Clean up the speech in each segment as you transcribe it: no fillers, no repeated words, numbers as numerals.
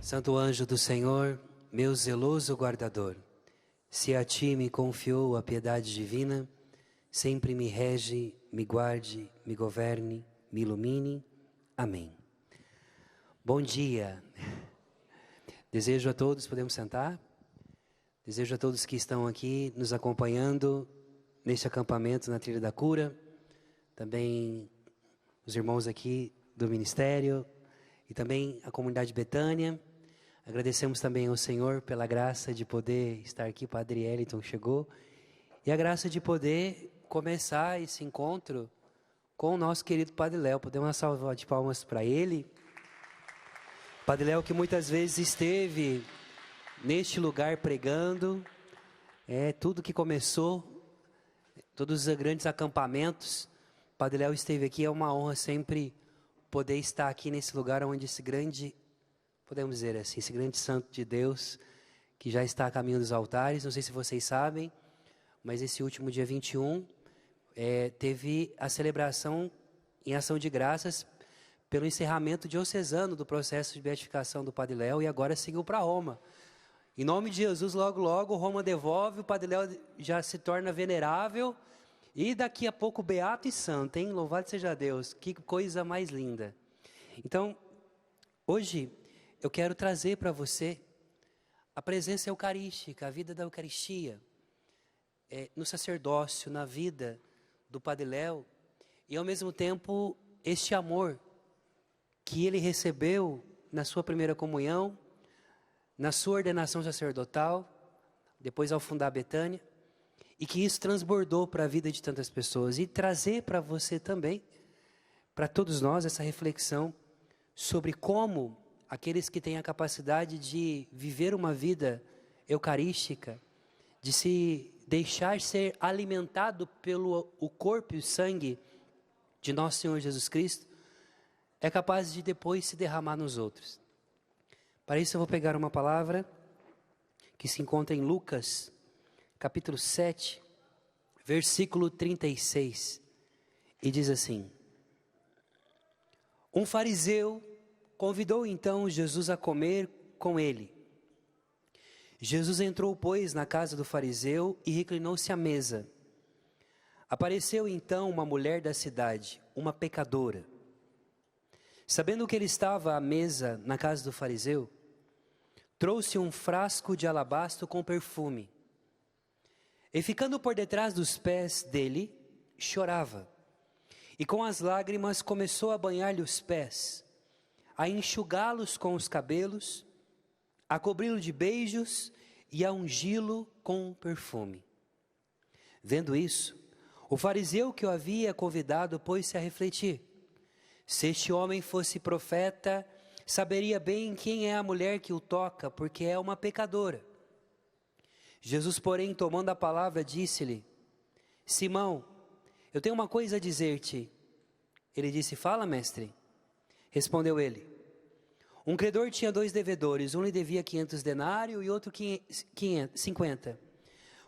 Santo anjo do Senhor, meu zeloso guardador, se a ti me confiou a piedade divina, sempre me rege, me guarde, me governe, me ilumine. Amém. Bom dia. Desejo a todos, podemos sentar? Desejo a todos que estão aqui nos acompanhando neste acampamento na Trilha da Cura, também os irmãos aqui do Ministério e também a comunidade Betânia. Agradecemos também ao Senhor pela graça de poder estar aqui, Padre Eliton chegou, e a graça de poder começar esse encontro com o nosso querido Padre Léo. Podemos uma salva de palmas para ele. Padre Léo que muitas vezes esteve neste lugar pregando, tudo que começou, todos os grandes acampamentos, Padre Léo esteve aqui, é uma honra sempre poder estar aqui nesse lugar onde esse grande, podemos dizer assim, esse grande santo de Deus, que já está a caminho dos altares, não sei se vocês sabem, mas esse último dia 21, teve a celebração em ação de graças pelo encerramento diocesano do processo de beatificação do Padre Léo, e agora seguiu para Roma. Em nome de Jesus, logo logo, Roma devolve, o Padre Léo já se torna venerável, e daqui a pouco beato e santo, hein? Louvado seja Deus, que coisa mais linda. Então, hoje eu quero trazer para você a presença eucarística, a vida da Eucaristia, no sacerdócio, na vida do Padre Léo, e ao mesmo tempo este amor que ele recebeu na sua primeira comunhão, na sua ordenação sacerdotal, depois ao fundar Betânia, e que isso transbordou para a vida de tantas pessoas, e trazer para você também, para todos nós, essa reflexão sobre como aqueles que têm a capacidade de viver uma vida eucarística, de se deixar ser alimentado pelo o corpo e o sangue de nosso Senhor Jesus Cristo, é capaz de depois se derramar nos outros. Para isso eu vou pegar uma palavra que se encontra em Lucas, capítulo 7, versículo 36, e diz assim: Um fariseu convidou então Jesus a comer com ele. Jesus entrou, pois, na casa do fariseu e reclinou-se à mesa. Apareceu então uma mulher da cidade, uma pecadora. Sabendo que ele estava à mesa na casa do fariseu, trouxe um frasco de alabastro com perfume. E ficando por detrás dos pés dele, chorava. E com as lágrimas começou a banhar-lhe os pés, a enxugá-los com os cabelos, a cobri-lo de beijos e a ungí-lo com perfume. Vendo isso, o fariseu que o havia convidado pôs-se a refletir. Se este homem fosse profeta, saberia bem quem é a mulher que o toca, porque é uma pecadora. Jesus, porém, tomando a palavra, disse-lhe: Simão, eu tenho uma coisa a dizer-te. Ele disse: Fala, mestre. Respondeu ele: Um credor tinha 2 devedores, um lhe devia 500 denários e outro 50.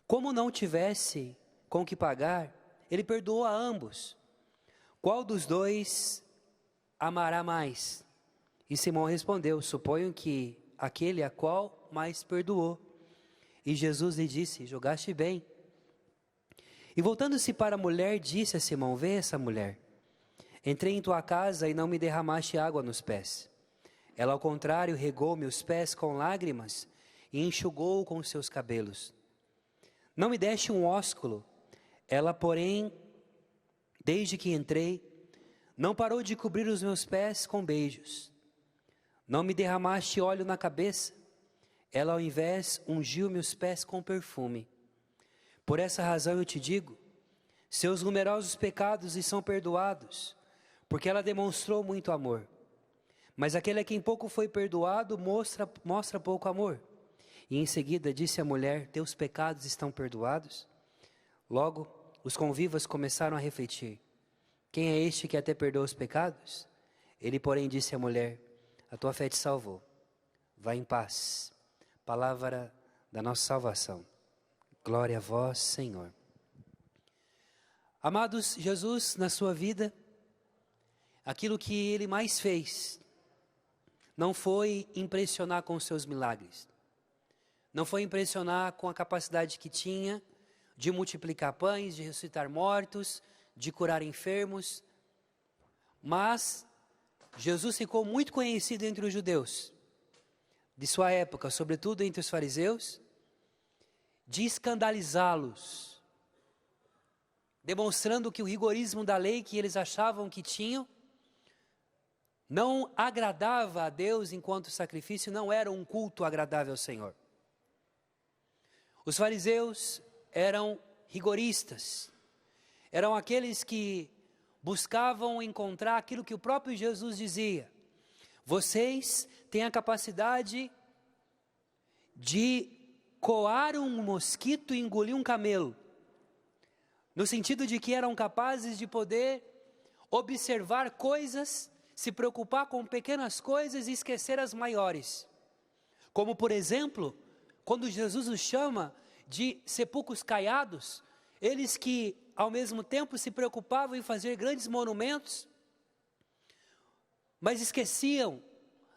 Como não tivesse com que pagar, ele perdoou a ambos. Qual dos 2 amará mais? E Simão respondeu: Suponho que aquele a qual mais perdoou. E Jesus lhe disse: Julgaste bem. E voltando-se para a mulher, disse a Simão: Vê essa mulher. Entrei em tua casa e não me derramaste água nos pés. Ela, ao contrário, regou-me os pés com lágrimas e enxugou com os seus cabelos. Não me deste um ósculo. Ela, porém, desde que entrei, não parou de cobrir os meus pés com beijos. Não me derramaste óleo na cabeça. Ela, ao invés, ungiu meus pés com perfume. Por essa razão eu te digo, seus numerosos pecados lhe são perdoados, porque ela demonstrou muito amor. Mas aquele a quem pouco foi perdoado mostra pouco amor. E em seguida disse a mulher: Teus pecados estão perdoados? Logo, os convivas começaram a refletir: Quem é este que até perdoa os pecados? Ele, porém, disse à mulher: A tua fé te salvou. Vá em paz. Palavra da nossa salvação. Glória a vós, Senhor. Amados, Jesus, na sua vida, aquilo que ele mais fez, não foi impressionar com os seus milagres. Não foi impressionar com a capacidade que tinha de multiplicar pães, de ressuscitar mortos, de curar enfermos. Mas Jesus ficou muito conhecido entre os judeus de sua época, sobretudo entre os fariseus, de escandalizá-los, demonstrando que o rigorismo da lei que eles achavam que tinham não agradava a Deus, enquanto o sacrifício não era um culto agradável ao Senhor. Os fariseus eram rigoristas, eram aqueles que buscavam encontrar aquilo que o próprio Jesus dizia: vocês têm a capacidade de coar um mosquito e engolir um camelo, no sentido de que eram capazes de poder observar coisas, se preocupar com pequenas coisas e esquecer as maiores. Como, por exemplo, quando Jesus os chama de sepulcros caiados, eles que ao mesmo tempo se preocupavam em fazer grandes monumentos, mas esqueciam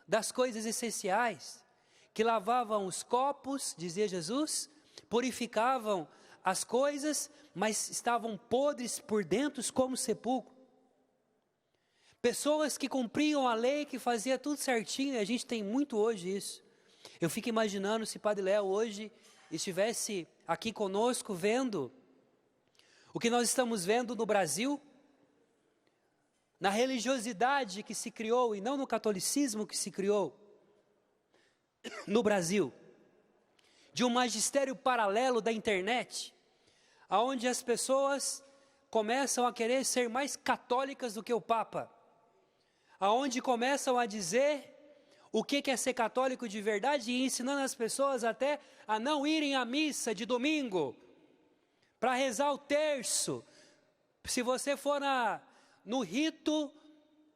das coisas essenciais, que lavavam os copos, dizia Jesus, purificavam as coisas, mas estavam podres por dentro como sepulcro. Pessoas que cumpriam a lei, que fazia tudo certinho, e a gente tem muito hoje isso. Eu fico imaginando se Padre Léo hoje estivesse aqui conosco vendo o que nós estamos vendo no Brasil, na religiosidade que se criou e não no catolicismo que se criou no Brasil, de um magistério paralelo da internet, aonde as pessoas começam a querer ser mais católicas do que o Papa, aonde começam a dizer o que é ser católico de verdade e ensinando as pessoas até a não irem à missa de domingo, para rezar o terço. Se você for no rito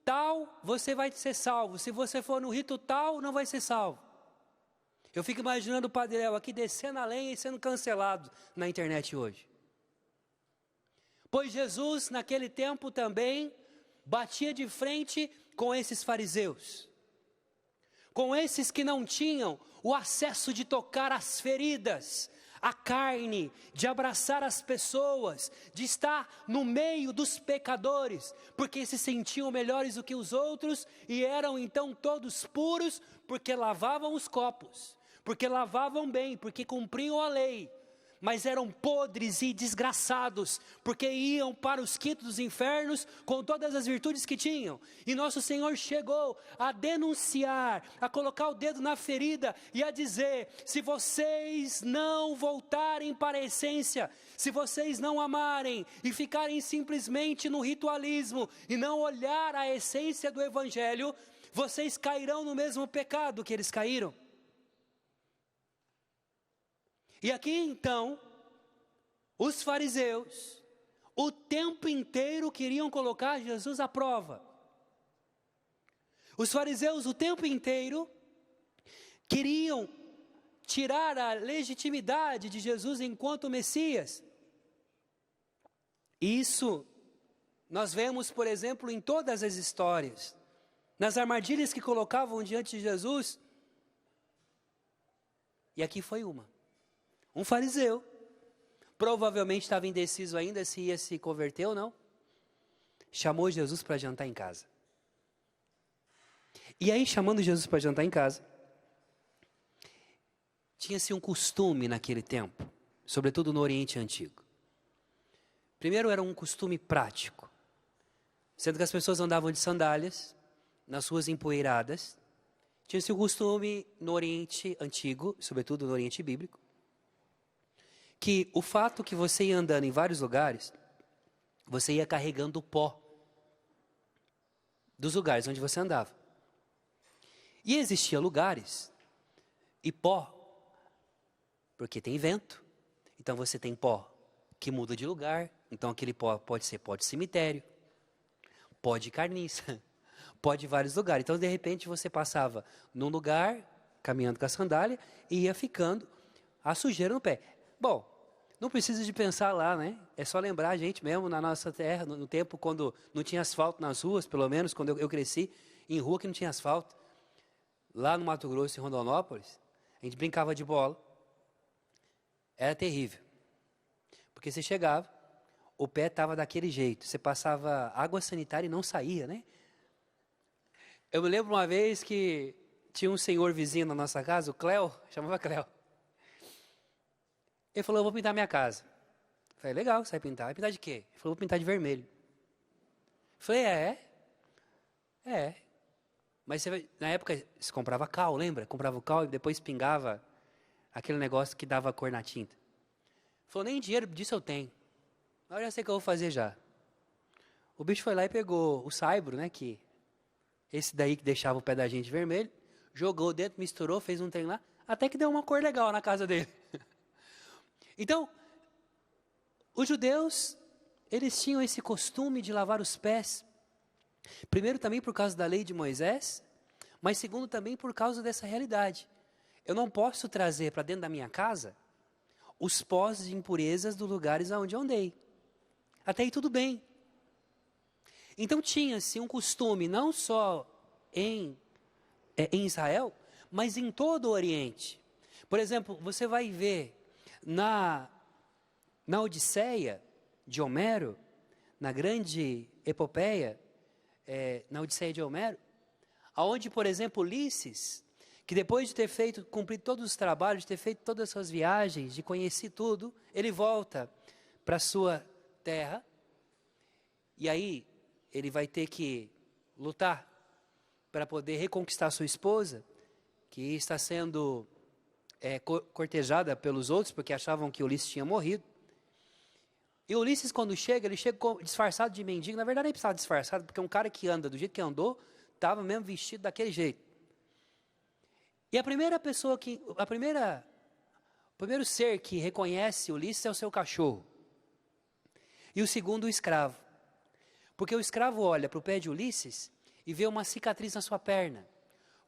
tal, você vai ser salvo. Se você for no rito tal, não vai ser salvo. Eu fico imaginando o Padre Léo aqui descendo a lenha e sendo cancelado na internet hoje. Pois Jesus, naquele tempo também, batia de frente com esses fariseus, com esses que não tinham o acesso de tocar as feridas, a carne, de abraçar as pessoas, de estar no meio dos pecadores, porque se sentiam melhores do que os outros e eram então todos puros, porque lavavam os copos, porque lavavam bem, porque cumpriam a lei, mas eram podres e desgraçados, porque iam para os quintos dos infernos com todas as virtudes que tinham. E nosso Senhor chegou a denunciar, a colocar o dedo na ferida e a dizer: se vocês não voltarem para a essência, se vocês não amarem e ficarem simplesmente no ritualismo e não olhar a essência do Evangelho, vocês cairão no mesmo pecado que eles caíram. E aqui então, os fariseus, o tempo inteiro queriam colocar Jesus à prova. Os fariseus o tempo inteiro queriam tirar a legitimidade de Jesus enquanto Messias. Isso nós vemos, por exemplo, em todas as histórias, nas armadilhas que colocavam diante de Jesus. E aqui foi uma. Um fariseu, provavelmente estava indeciso ainda se ia se converter ou não, chamou Jesus para jantar em casa. E aí, chamando Jesus para jantar em casa, tinha-se um costume naquele tempo, sobretudo no Oriente Antigo. Primeiro, era um costume prático, sendo que as pessoas andavam de sandálias, nas ruas empoeiradas. Tinha-se o costume no Oriente Antigo, sobretudo no Oriente Bíblico, que o fato que você ia andando em vários lugares, você ia carregando o pó dos lugares onde você andava. E existia lugares e pó, porque tem vento, então você tem pó que muda de lugar, então aquele pó pode ser pó de cemitério, pó de carniça, pó de vários lugares. Então de repente você passava num lugar, caminhando com a sandália, e ia ficando a sujeira no pé. Bom, não precisa de pensar lá, né? É só lembrar a gente mesmo na nossa terra, no tempo quando não tinha asfalto nas ruas, pelo menos quando eu cresci, em rua que não tinha asfalto. lá no Mato Grosso, em Rondonópolis, a gente brincava de bola. Era terrível. Porque você chegava, o pé estava daquele jeito. Você passava água sanitária e não saía, né? Eu me lembro uma vez que tinha um senhor vizinho na nossa casa, o Cléo, chamava Cléo. Ele falou, eu vou pintar minha casa. Eu falei, legal, você vai pintar. Vai pintar de quê? Ele falou, vou pintar de vermelho. Eu falei, é. Mas na época, você comprava cal, lembra? Comprava o cal e depois pingava aquele negócio que dava cor na tinta. Ele falou, nem dinheiro disso eu tenho. Mas eu já sei o que eu vou fazer já. O bicho foi lá e pegou o saibro, né? Que esse daí que deixava o pé da gente vermelho. Jogou dentro, misturou, fez um trem lá. Até que deu uma cor legal na casa dele. Então, os judeus, eles tinham esse costume de lavar os pés. Primeiro também por causa da lei de Moisés, mas segundo também por causa dessa realidade. Eu não posso trazer para dentro da minha casa os pós de impurezas dos lugares aonde eu andei. Até aí tudo bem. Então tinha-se um costume, não só em Israel, mas em todo o Oriente. Por exemplo, você vai ver na Odisseia de Homero, na grande epopeia, na Odisseia de Homero, aonde, por exemplo, Ulisses, que depois de ter cumprido todos os trabalhos, de ter feito todas as suas viagens, de conhecer tudo, ele volta para a sua terra, e aí ele vai ter que lutar para poder reconquistar sua esposa, que está sendo cortejada pelos outros, porque achavam que Ulisses tinha morrido. E Ulisses, quando chega, ele chega disfarçado de mendigo. Na verdade, ele precisava disfarçado, porque um cara que anda do jeito que andou, estava mesmo vestido daquele jeito. E o primeiro ser que reconhece Ulisses é o seu cachorro. E o segundo, o escravo. Porque o escravo olha para o pé de Ulisses e vê uma cicatriz na sua perna.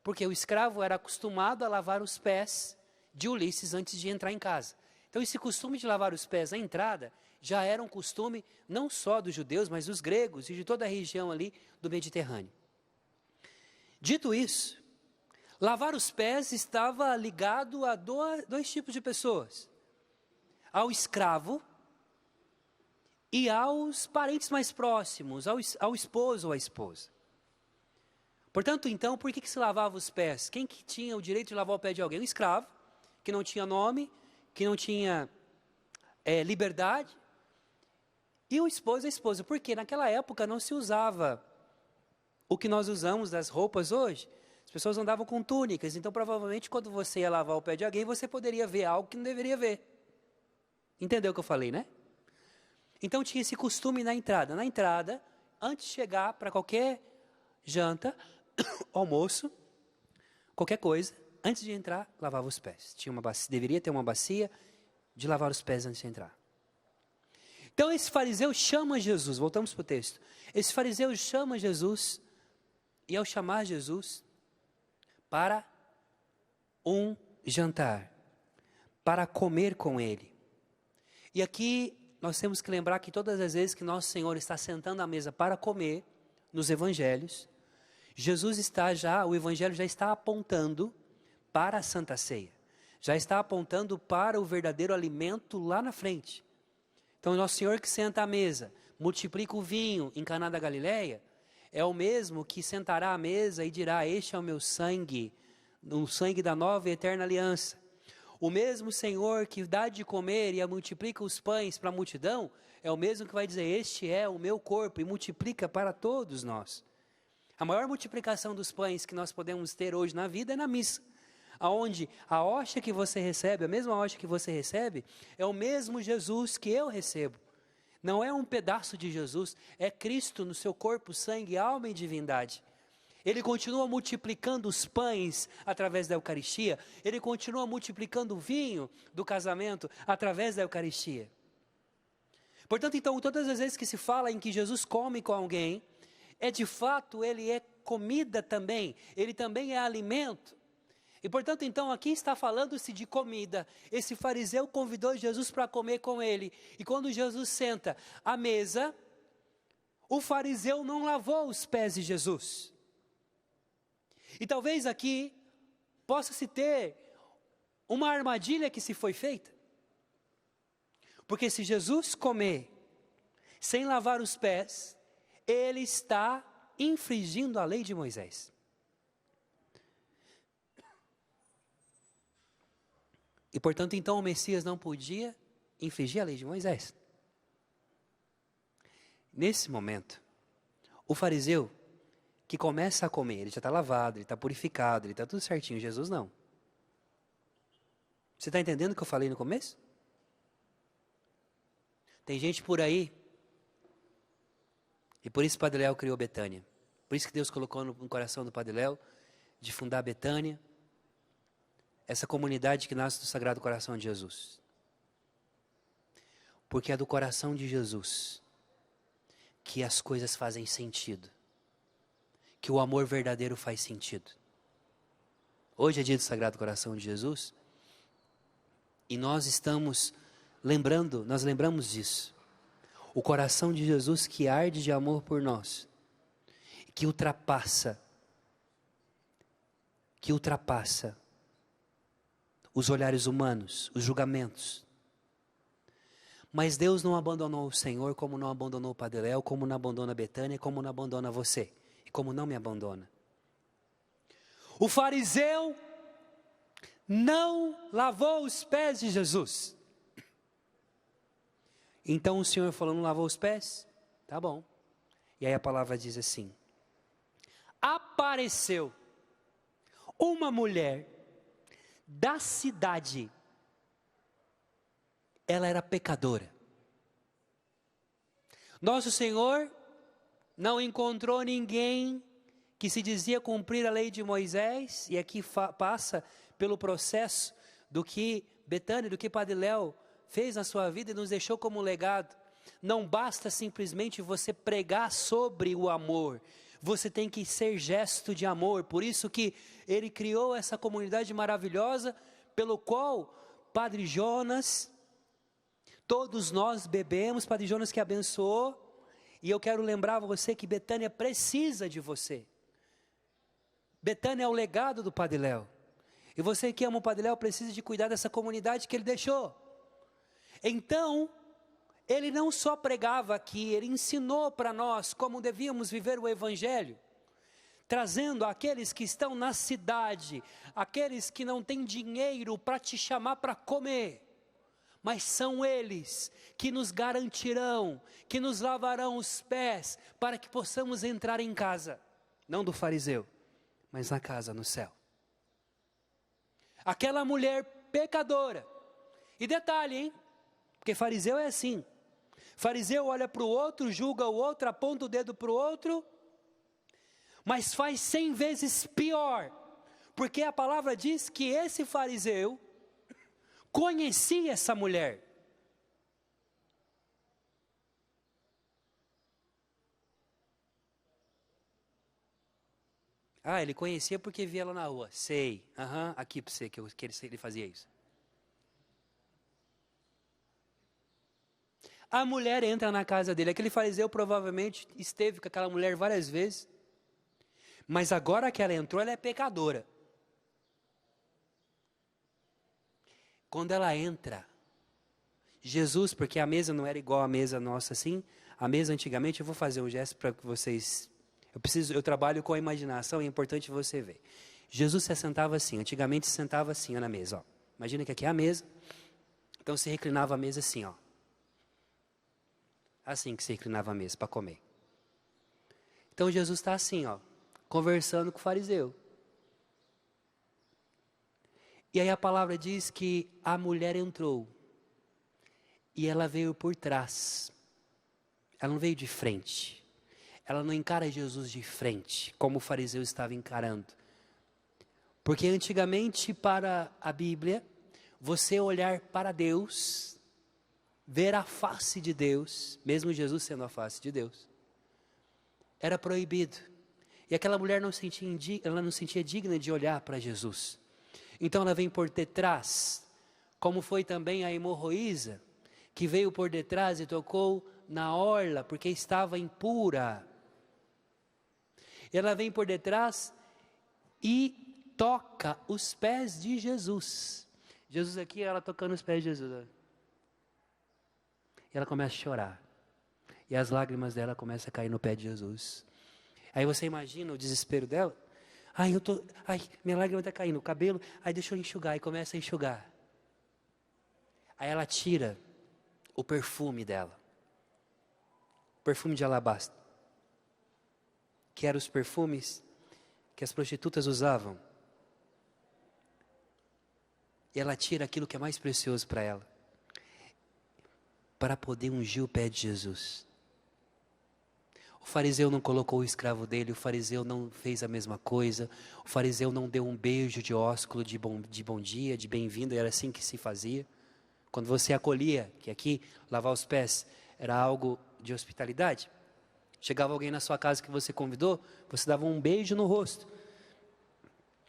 Porque o escravo era acostumado a lavar os pés de Ulisses antes de entrar em casa. Então esse costume de lavar os pés à entrada já era um costume não só dos judeus, mas dos gregos e de toda a região ali do Mediterrâneo. Dito isso, lavar os pés estava ligado a dois tipos de pessoas. Ao escravo e aos parentes mais próximos, ao esposo ou à esposa. Portanto, então, por que se lavava os pés? Quem que tinha o direito de lavar o pé de alguém? Um escravo, que não tinha nome, que não tinha liberdade, e o esposo e a esposa. Porque naquela época não se usava o que nós usamos das roupas hoje. As pessoas andavam com túnicas, então provavelmente quando você ia lavar o pé de alguém, você poderia ver algo que não deveria ver. Entendeu o que eu falei, né? Então tinha esse costume na entrada. Na entrada, antes de chegar para qualquer janta, almoço, qualquer coisa, antes de entrar, lavava os pés. Deveria ter uma bacia de lavar os pés antes de entrar. Então esse fariseu chama Jesus, voltamos para o texto. Esse fariseu chama Jesus, e ao chamar Jesus para um jantar, para comer com ele. E aqui nós temos que lembrar que todas as vezes que nosso Senhor está sentando à mesa para comer, nos evangelhos, o evangelho já está apontando para a Santa Ceia. Já está apontando para o verdadeiro alimento lá na frente. Então, nosso Senhor que senta à mesa, multiplica o vinho em Caná da Galileia, é o mesmo que sentará à mesa e dirá, este é o meu sangue, o sangue da nova e eterna aliança. O mesmo Senhor que dá de comer e multiplica os pães para a multidão, é o mesmo que vai dizer, este é o meu corpo, e multiplica para todos nós. A maior multiplicação dos pães que nós podemos ter hoje na vida é na missa, onde a hóstia que você recebe, a mesma hóstia que você recebe, é o mesmo Jesus que eu recebo. Não é um pedaço de Jesus, é Cristo no seu corpo, sangue, alma e divindade. Ele continua multiplicando os pães através da Eucaristia, ele continua multiplicando o vinho do casamento através da Eucaristia. Portanto, então, todas as vezes que se fala em que Jesus come com alguém, de fato, ele é comida também, ele também é alimento. E portanto, então, aqui está falando-se de comida. Esse fariseu convidou Jesus para comer com ele. E quando Jesus senta à mesa, o fariseu não lavou os pés de Jesus. E talvez aqui possa se ter uma armadilha que se foi feita. Porque se Jesus comer sem lavar os pés, ele está infringindo a lei de Moisés. E portanto, então, o Messias não podia infringir a lei de Moisés. Nesse momento, o fariseu que começa a comer, ele já está lavado, ele está purificado, ele está tudo certinho. Jesus não. Você está entendendo o que eu falei no começo? Tem gente por aí, e por isso Padre Léo criou Betânia. Por isso que Deus colocou no coração do Padre Léo de fundar Betânia, essa comunidade que nasce do Sagrado Coração de Jesus. Porque é do coração de Jesus que as coisas fazem sentido, que o amor verdadeiro faz sentido. Hoje é dia do Sagrado Coração de Jesus, e nós estamos nós lembramos disso. O coração de Jesus que arde de amor por nós, que ultrapassa os olhares humanos, os julgamentos. Mas Deus não abandonou o Senhor como não abandonou o Padre Léo, como não abandona a Betânia, como não abandona você, e como não me abandona. O fariseu não lavou os pés de Jesus. Então o Senhor falou, não lavou os pés? Tá bom. E aí a palavra diz assim: apareceu uma mulher da cidade. Ela era pecadora. Nosso Senhor não encontrou ninguém que se dizia cumprir a lei de Moisés, e aqui passa pelo processo do que Betânia, do que Padre Léo fez na sua vida e nos deixou como legado. Não basta simplesmente você pregar sobre o amor, você tem que ser gesto de amor. Por isso que ele criou essa comunidade maravilhosa, pelo qual Padre Jonas, todos nós bebemos, Padre Jonas que abençoou, e eu quero lembrar você que Betânia precisa de você. Betânia é o legado do Padre Léo, e você que ama o Padre Léo precisa de cuidar dessa comunidade que ele deixou. Então, ele não só pregava aqui, ele ensinou para nós como devíamos viver o Evangelho, trazendo aqueles que estão na cidade, aqueles que não têm dinheiro para te chamar para comer, mas são eles que nos garantirão, que nos lavarão os pés, para que possamos entrar em casa, não do fariseu, mas na casa no céu. Aquela mulher pecadora, e detalhe, hein? Porque fariseu é assim, fariseu olha para o outro, julga o outro, aponta o dedo para o outro, mas faz 100 vezes pior, porque a palavra diz que esse fariseu conhecia essa mulher. Ah, ele conhecia porque via ela na rua. Sei, aqui para você que ele fazia isso. A mulher entra na casa dele. Aquele fariseu provavelmente esteve com aquela mulher várias vezes, mas agora que ela entrou, ela é pecadora. Quando ela entra, Jesus, porque a mesa não era igual à mesa nossa assim, a mesa antigamente, eu vou fazer um gesto para que vocês, eu trabalho com a imaginação, é importante você ver. Jesus se sentava assim, antigamente se sentava assim na mesa, ó. Imagina que aqui é a mesa, então se reclinava a mesa assim, ó. Assim que se reclinava a mesa para comer. Então Jesus está assim, ó, conversando com o fariseu. E aí a palavra diz que a mulher entrou, e ela veio por trás, ela não veio de frente, ela não encara Jesus de frente, como o fariseu estava encarando, porque antigamente para a Bíblia, você olhar para Deus, ver a face de Deus, mesmo Jesus sendo a face de Deus, era proibido, e aquela mulher ela não sentia digna de olhar para Jesus. Então ela vem por detrás, como foi também a hemorroísa, que veio por detrás e tocou na orla, porque estava impura. Ela vem por detrás e toca os pés de Jesus. Jesus aqui, ela tocando os pés de Jesus. Ó. E ela começa a chorar. E as lágrimas dela começam a cair no pé de Jesus. Aí você imagina o desespero dela. Ai, minha lágrima está caindo, o cabelo. Ai, deixa eu enxugar. E começa a enxugar. Aí ela tira o perfume dela. Perfume de alabastro. Que eram os perfumes que as prostitutas usavam. E ela tira aquilo que é mais precioso para ela. Para poder ungir o pé de Jesus. O fariseu não colocou o escravo dele, o fariseu não fez a mesma coisa, o fariseu não deu um beijo de ósculo, de bom dia, de bem-vindo, era assim que se fazia. Quando você acolhia, que aqui, lavar os pés, era algo de hospitalidade. Chegava alguém na sua casa que você convidou, você dava um beijo no rosto.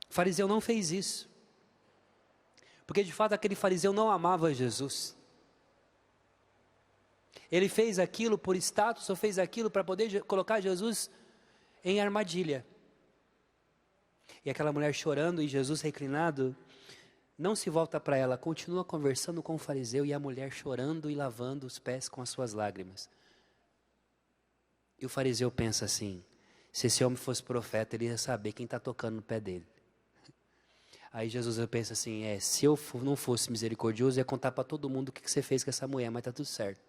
O fariseu não fez isso. Porque de fato aquele fariseu não amava Jesus. Ele fez aquilo por status, ou fez aquilo para poder colocar Jesus em armadilha. E aquela mulher chorando e Jesus reclinado, não se volta para ela, continua conversando com o fariseu e a mulher chorando e lavando os pés com as suas lágrimas. E o fariseu pensa assim, se esse homem fosse profeta, ele ia saber quem está tocando no pé dele. Aí Jesus pensa assim, se eu não fosse misericordioso, eu ia contar para todo mundo o que você fez com essa mulher, mas está tudo certo.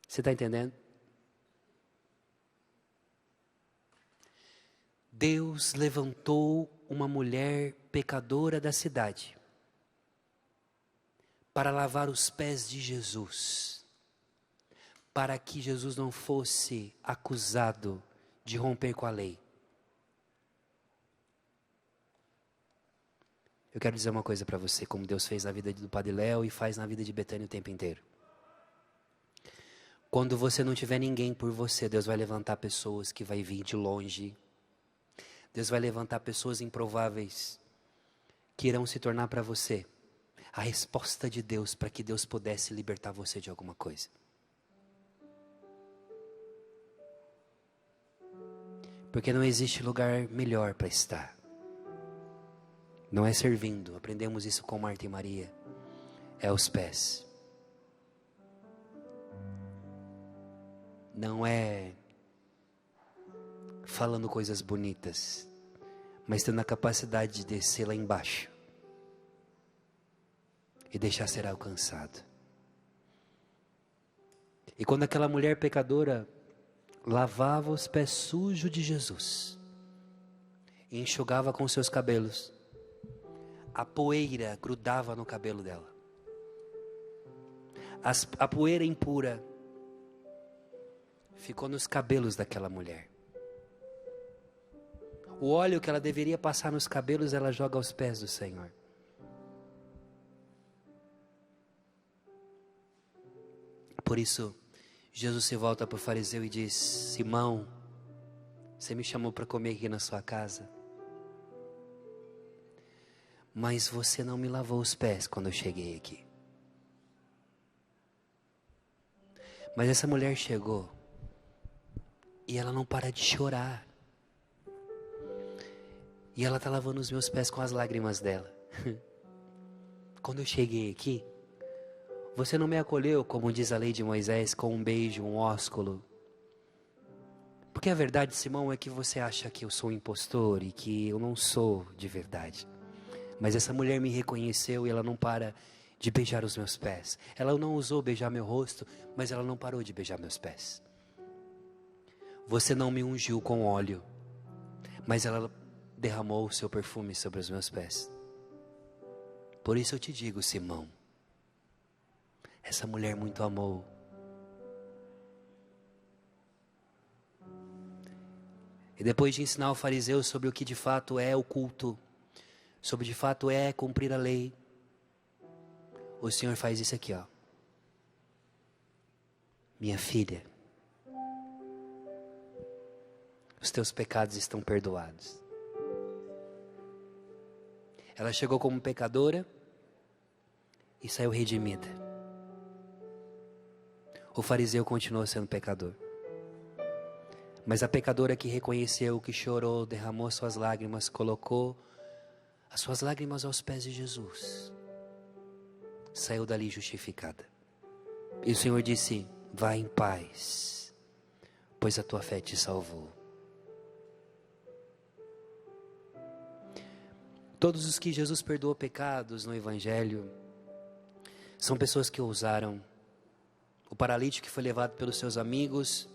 Você está entendendo? Deus levantou uma mulher pecadora da cidade para lavar os pés de Jesus, para que Jesus não fosse acusado de romper com a lei. Eu quero dizer uma coisa para você, como Deus fez na vida do Padre Léo e faz na vida de Betânia o tempo inteiro. Quando você não tiver ninguém por você, Deus vai levantar pessoas que vai vir de longe. Deus vai levantar pessoas improváveis que irão se tornar para você a resposta de Deus para que Deus pudesse libertar você de alguma coisa. Porque não existe lugar melhor para estar. Não é servindo, aprendemos isso com Marta e Maria. É aos pés. Não é falando coisas bonitas, mas tendo a capacidade de descer lá embaixo e deixar ser alcançado. E quando aquela mulher pecadora lavava os pés sujos de Jesus e enxugava com seus cabelos, a poeira grudava no cabelo dela. A poeira impura ficou nos cabelos daquela mulher. O óleo que ela deveria passar nos cabelos, ela joga aos pés do Senhor. Por isso, Jesus se volta para o fariseu e diz: Simão, você me chamou para comer aqui na sua casa, mas você não me lavou os pés quando eu cheguei aqui. Mas essa mulher chegou e ela não para de chorar. E ela está lavando os meus pés com as lágrimas dela. Quando eu cheguei aqui, você não me acolheu, como diz a lei de Moisés, com um beijo, um ósculo. Porque a verdade, Simão, é que você acha que eu sou um impostor e que eu não sou de verdade. Mas essa mulher me reconheceu e ela não para de beijar os meus pés. Ela não ousou beijar meu rosto, mas ela não parou de beijar meus pés. Você não me ungiu com óleo, mas ela derramou o seu perfume sobre os meus pés. Por isso eu te digo, Simão, essa mulher muito amou. E depois de ensinar o fariseu sobre o que de fato é o culto, sobre de fato é cumprir a lei, o Senhor faz isso aqui, ó. Minha filha, os teus pecados estão perdoados. Ela chegou como pecadora e saiu redimida. O fariseu continuou sendo pecador. Mas a pecadora que reconheceu, que chorou, derramou suas lágrimas, colocou as suas lágrimas aos pés de Jesus, saiu dali justificada. E o Senhor disse: vá em paz, pois a tua fé te salvou. Todos os que Jesus perdoou pecados no Evangelho são pessoas que ousaram. O paralítico que foi levado pelos seus amigos,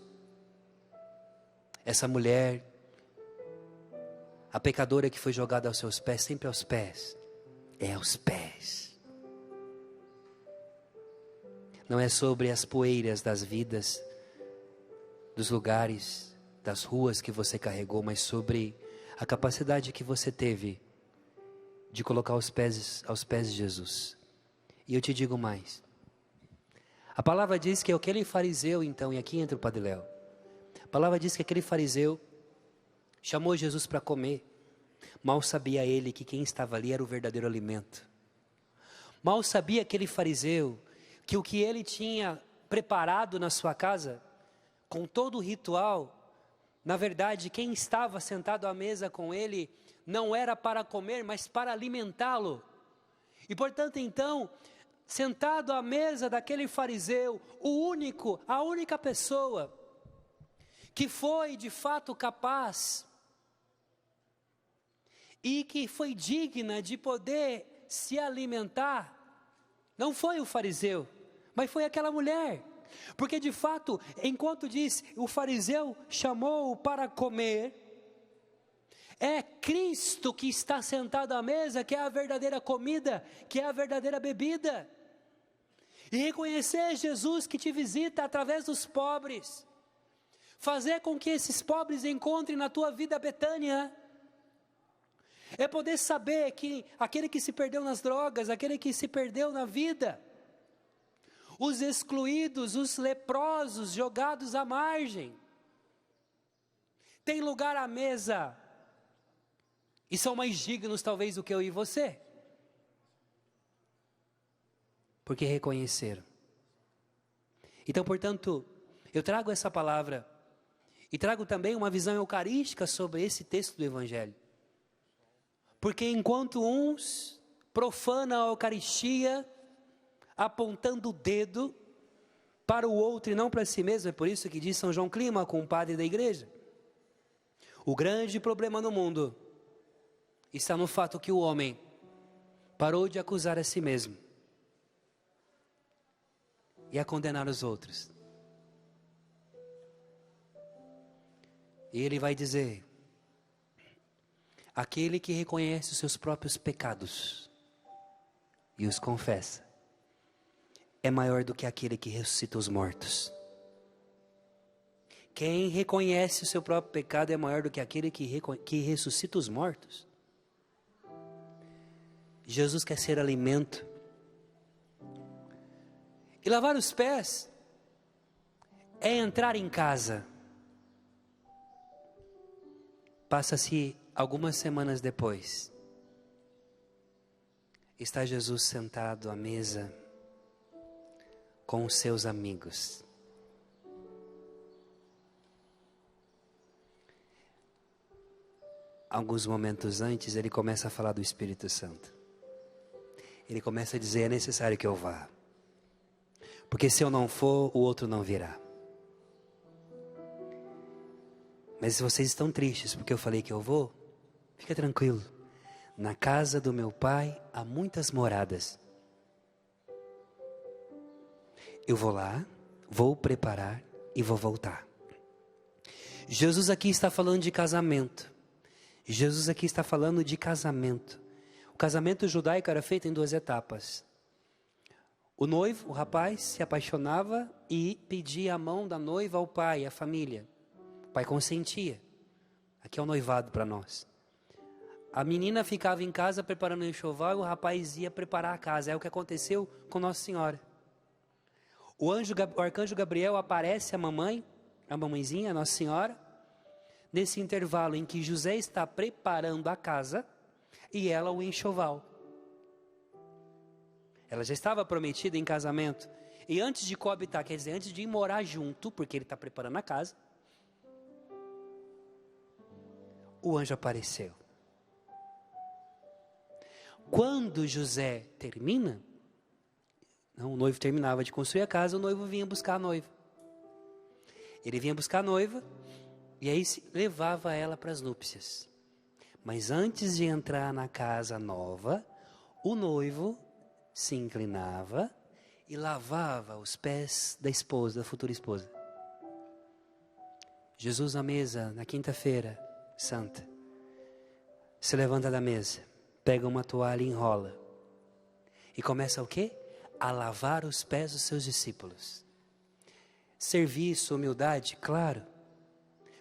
essa mulher, a pecadora que foi jogada aos seus pés, sempre aos pés, é aos pés. Não é sobre as poeiras das vidas, dos lugares, das ruas que você carregou, mas sobre a capacidade que você teve de colocar aos pés de Jesus. E eu te digo mais, a palavra diz que aquele fariseu então, e aqui entra o Padre Léo, a palavra diz que aquele fariseu chamou Jesus para comer. Mal sabia ele que quem estava ali era o verdadeiro alimento. Mal sabia aquele fariseu que o que ele tinha preparado na sua casa, com todo o ritual, na verdade quem estava sentado à mesa com ele não era para comer, mas para alimentá-lo. E portanto então, sentado à mesa daquele fariseu, a única pessoa que foi de fato capaz e que foi digna de poder se alimentar, não foi o fariseu, mas foi aquela mulher. Porque de fato, enquanto diz, o fariseu chamou-o para comer, é Cristo que está sentado à mesa, que é a verdadeira comida, que é a verdadeira bebida. E reconhecer Jesus que te visita através dos pobres, fazer com que esses pobres encontrem na tua vida Betânia, é poder saber que aquele que se perdeu nas drogas, aquele que se perdeu na vida, os excluídos, os leprosos, jogados à margem, tem lugar à mesa, e são mais dignos talvez do que eu e você, porque reconheceram. Então, portanto, eu trago essa palavra, e trago também uma visão eucarística sobre esse texto do Evangelho. Porque enquanto uns profanam a Eucaristia, apontando o dedo para o outro e não para si mesmo, é por isso que diz São João Clímaco, um padre da igreja, o grande problema no mundo está no fato que o homem parou de acusar a si mesmo e a condenar os outros. E ele vai dizer: aquele que reconhece os seus próprios pecados e os confessa, é maior do que aquele que ressuscita os mortos. Quem reconhece o seu próprio pecado é maior do que aquele que ressuscita os mortos. Jesus quer ser alimento. E lavar os pés é entrar em casa. Passa-se algumas semanas depois, está Jesus sentado à mesa com os seus amigos. Alguns momentos antes, ele começa a falar do Espírito Santo. Ele começa a dizer: é necessário que eu vá, porque se eu não for, o outro não virá. Mas se vocês estão tristes porque eu falei que eu vou, fica tranquilo. Na casa do meu Pai há muitas moradas. Eu vou lá, vou preparar e vou voltar. Jesus aqui está falando de casamento. Jesus aqui está falando de casamento. O casamento judaico era feito em 2 etapas. O noivo, o rapaz, se apaixonava e pedia a mão da noiva ao pai, à família. O pai consentia. Aqui é o noivado para nós. A menina ficava em casa preparando o enxoval e o rapaz ia preparar a casa. É o que aconteceu com Nossa Senhora. O arcanjo Gabriel aparece à mamãe, a mamãezinha, a Nossa Senhora, nesse intervalo em que José está preparando a casa e ela o enxoval. Ela já estava prometida em casamento. E antes de coabitar, quer dizer, antes de ir morar junto, porque ele está preparando a casa, o anjo apareceu. Quando José termina, o noivo terminava de construir a casa, o noivo vinha buscar a noiva. Ele vinha buscar a noiva e aí levava ela para as núpcias. Mas antes de entrar na casa nova, o noivo se inclinava e lavava os pés da esposa, da futura esposa. Jesus à mesa, na quinta-feira santa, se levanta da mesa, pega uma toalha e enrola. E começa o quê? A lavar os pés dos seus discípulos. Serviço, humildade, claro.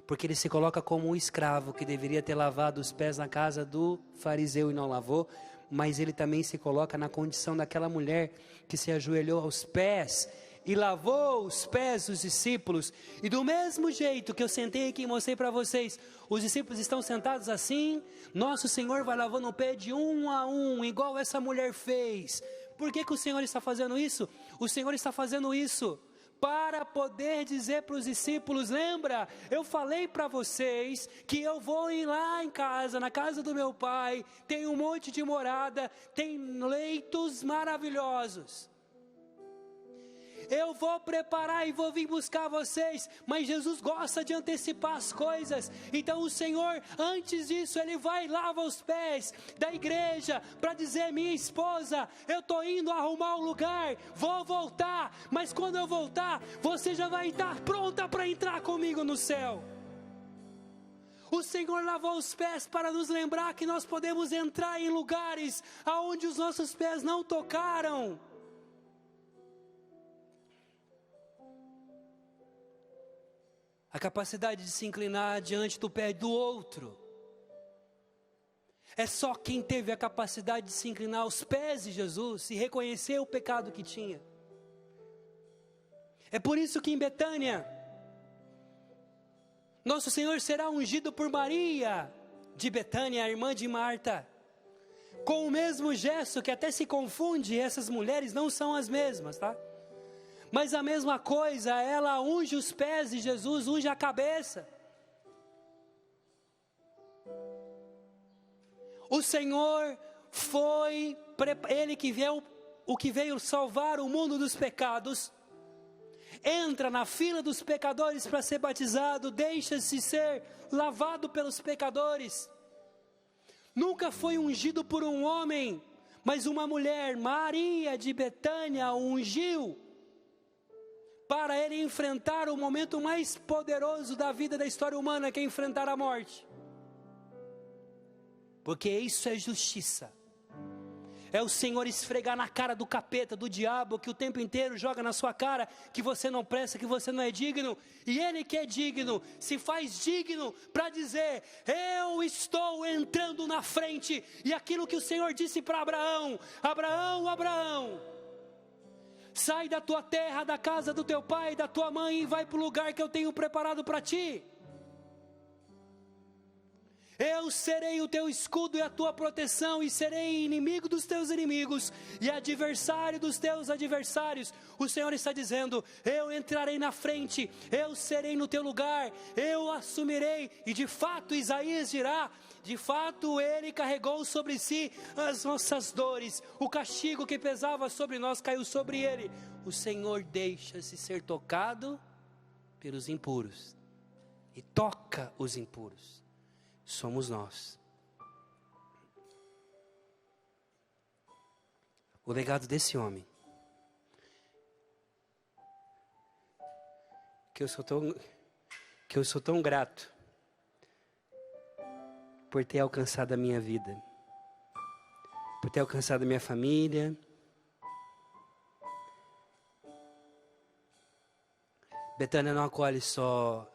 Porque ele se coloca como um escravo que deveria ter lavado os pés na casa do fariseu e não lavou. Mas ele também se coloca na condição daquela mulher que se ajoelhou aos pés e lavou os pés dos discípulos. E do mesmo jeito que eu sentei aqui e mostrei para vocês, os discípulos estão sentados assim, nosso Senhor vai lavando o pé de um a um, igual essa mulher fez. Por que o Senhor está fazendo isso? O Senhor está fazendo isso para poder dizer para os discípulos: lembra, eu falei para vocês que eu vou ir lá em casa, na casa do meu pai, tem um monte de morada, tem leitos maravilhosos. Eu vou preparar e vou vir buscar vocês. Mas Jesus gosta de antecipar as coisas. Então o Senhor, antes disso, Ele vai e lava os pés da igreja para dizer: minha esposa, eu estou indo arrumar um lugar, vou voltar. Mas quando eu voltar, você já vai estar pronta para entrar comigo no céu. O Senhor lavou os pés para nos lembrar que nós podemos entrar em lugares aonde os nossos pés não tocaram. A capacidade de se inclinar diante do pé do outro. É só quem teve a capacidade de se inclinar aos pés de Jesus e reconhecer o pecado que tinha. É por isso que em Betânia, nosso Senhor será ungido por Maria de Betânia, a irmã de Marta. Com o mesmo gesto que até se confunde, essas mulheres não são as mesmas, tá? Mas a mesma coisa, ela unge os pés de Jesus, unge a cabeça. O Senhor foi, Ele que veio, o que veio salvar o mundo dos pecados, entra na fila dos pecadores para ser batizado, deixa-se ser lavado pelos pecadores. Nunca foi ungido por um homem, mas uma mulher, Maria de Betânia, o ungiu para ele enfrentar o momento mais poderoso da vida da história humana, que é enfrentar a morte. Porque isso é justiça. É o Senhor esfregar na cara do capeta, do diabo, que o tempo inteiro joga na sua cara que você não presta, que você não é digno. E Ele que é digno, se faz digno para dizer: eu estou entrando na frente. E aquilo que o Senhor disse para Abraão: Abraão, Abraão, sai da tua terra, da casa do teu pai, da tua mãe, e vai para o lugar que eu tenho preparado para ti. Eu serei o teu escudo e a tua proteção, e serei inimigo dos teus inimigos, e adversário dos teus adversários. O Senhor está dizendo: eu entrarei na frente, eu serei no teu lugar, eu assumirei. E de fato Isaías dirá: de fato Ele carregou sobre si as nossas dores, o castigo que pesava sobre nós caiu sobre Ele. O Senhor deixa-se ser tocado pelos impuros, e toca os impuros. Somos nós. O legado desse homem, que eu sou tão grato por ter alcançado a minha vida, por ter alcançado a minha família. Betânia não acolhe só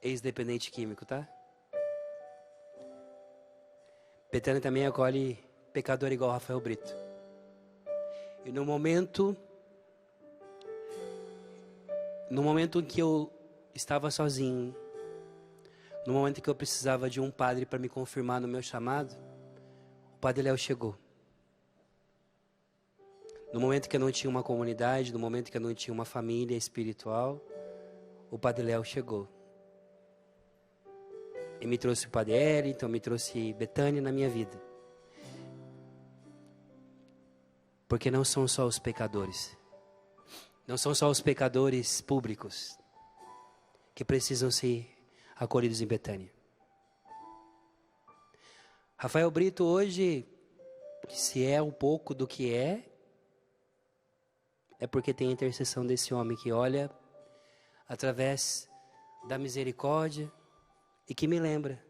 ex-dependente químico, tá? Betânia também acolhe pecador igual Rafael Brito. E no momento em que eu estava sozinho, no momento em que eu precisava de um padre para me confirmar no meu chamado, o Padre Léo chegou. No momento que eu não tinha uma comunidade, no momento que eu não tinha uma família espiritual, o Padre Léo chegou. e me trouxe o Padre Wellington, me trouxe Betânia na minha vida. Porque não são só os pecadores, não são só os pecadores públicos que precisam ser acolhidos em Betânia. Rafael Brito hoje, se é um pouco do que é porque tem a intercessão desse homem que olha através da misericórdia e que me lembra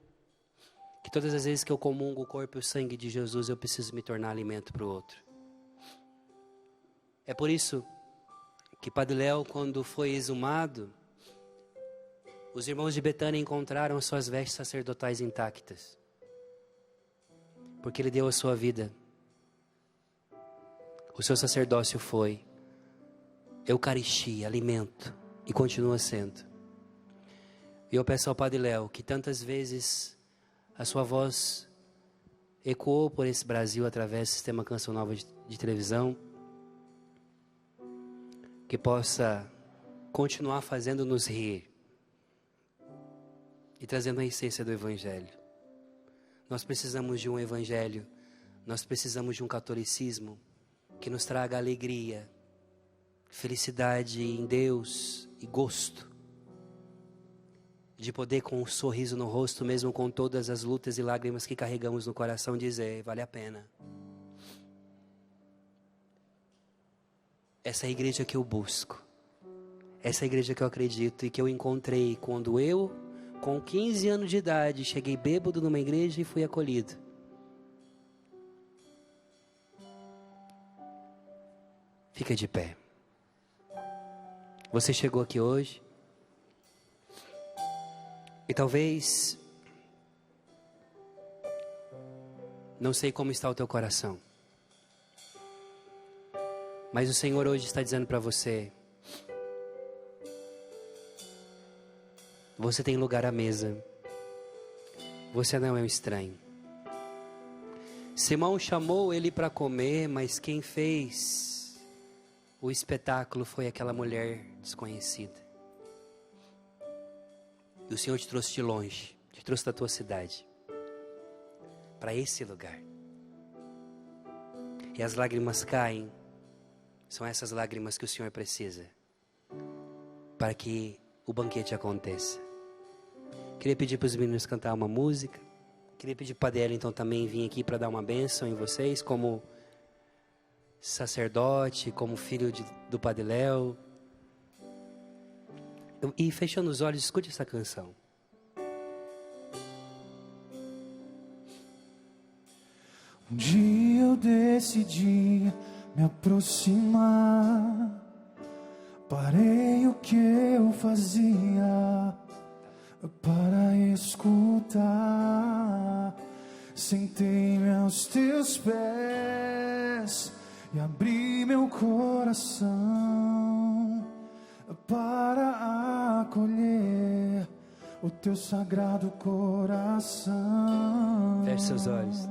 que todas as vezes que eu comungo o corpo e o sangue de Jesus, eu preciso me tornar alimento para o outro. É por isso que Padre Léo, quando foi exumado, os irmãos de Betânia encontraram suas vestes sacerdotais intactas, porque ele deu a sua vida. O seu sacerdócio foi Eucaristia, alimento, e continua sendo. E eu peço ao Padre Léo que tantas vezes a sua voz ecoou por esse Brasil através do Sistema Canção Nova de televisão, que possa continuar fazendo-nos rir e trazendo a essência do Evangelho. Nós precisamos de um Evangelho, nós precisamos de um catolicismo que nos traga alegria, felicidade em Deus e gosto de poder, com um sorriso no rosto, mesmo com todas as lutas e lágrimas que carregamos no coração, dizer: vale a pena. Essa é a igreja que eu busco, essa é a igreja que eu acredito e que eu encontrei quando eu, com 15 anos de idade, cheguei bêbado numa igreja e fui acolhido. Fica de pé. Você chegou aqui hoje e talvez não sei como está o teu coração, mas o Senhor hoje está dizendo para você: você tem lugar à mesa, você não é um estranho. Simão chamou ele para comer, mas quem fez o espetáculo foi aquela mulher desconhecida. E o Senhor te trouxe de longe, te trouxe da tua cidade, para esse lugar. E as lágrimas caem, são essas lágrimas que o Senhor precisa, para que o banquete aconteça. Queria pedir para os meninos cantar uma música. Queria pedir para a Padre então também vir aqui para dar uma bênção em vocês, como sacerdote, como filho do Padre Léo. E fechando os olhos, escute essa canção. Um dia eu decidi me aproximar, parei o que eu fazia para escutar. Sentei-me aos teus pés e abri meu coração para acolher o teu sagrado coração. Feche seus olhos.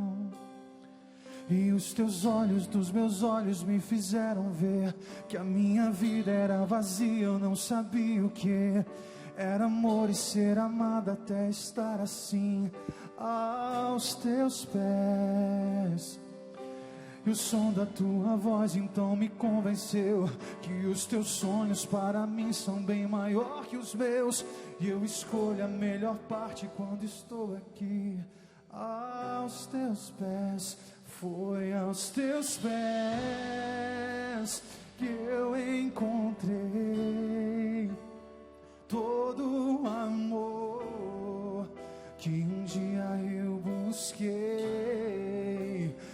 E os teus olhos dos meus olhos me fizeram ver que a minha vida era vazia. Eu não sabia o que era amor e ser amada até estar assim aos teus pés. E o som da tua voz então me convenceu que os teus sonhos para mim são bem maior que os meus. E eu escolho a melhor parte quando estou aqui aos teus pés. Foi aos teus pés que eu encontrei todo o amor que um dia eu busquei.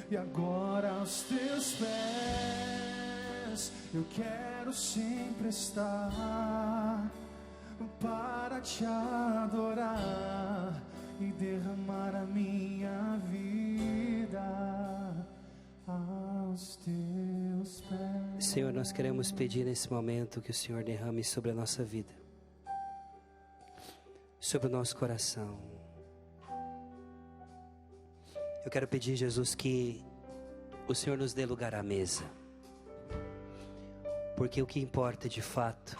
E agora aos teus pés eu quero sempre estar para te adorar e derramar a minha vida aos teus pés. Senhor, nós queremos pedir nesse momento que o Senhor derrame sobre a nossa vida, sobre o nosso coração. Eu quero pedir, Jesus, que o Senhor nos dê lugar à mesa, porque o que importa de fato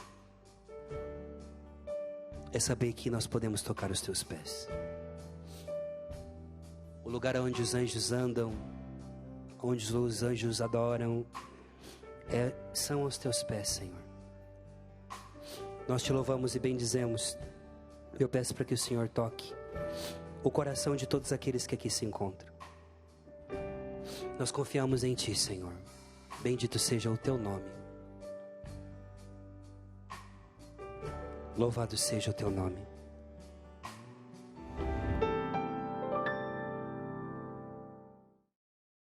é saber que nós podemos tocar os teus pés. o lugar onde os anjos andam, onde os anjos adoram, são aos teus pés, Senhor. Nós te louvamos e bendizemos. Eu peço para que o Senhor toque o coração de todos aqueles que aqui se encontram. Nós confiamos em Ti, Senhor. Bendito seja o Teu nome. Louvado seja o Teu nome.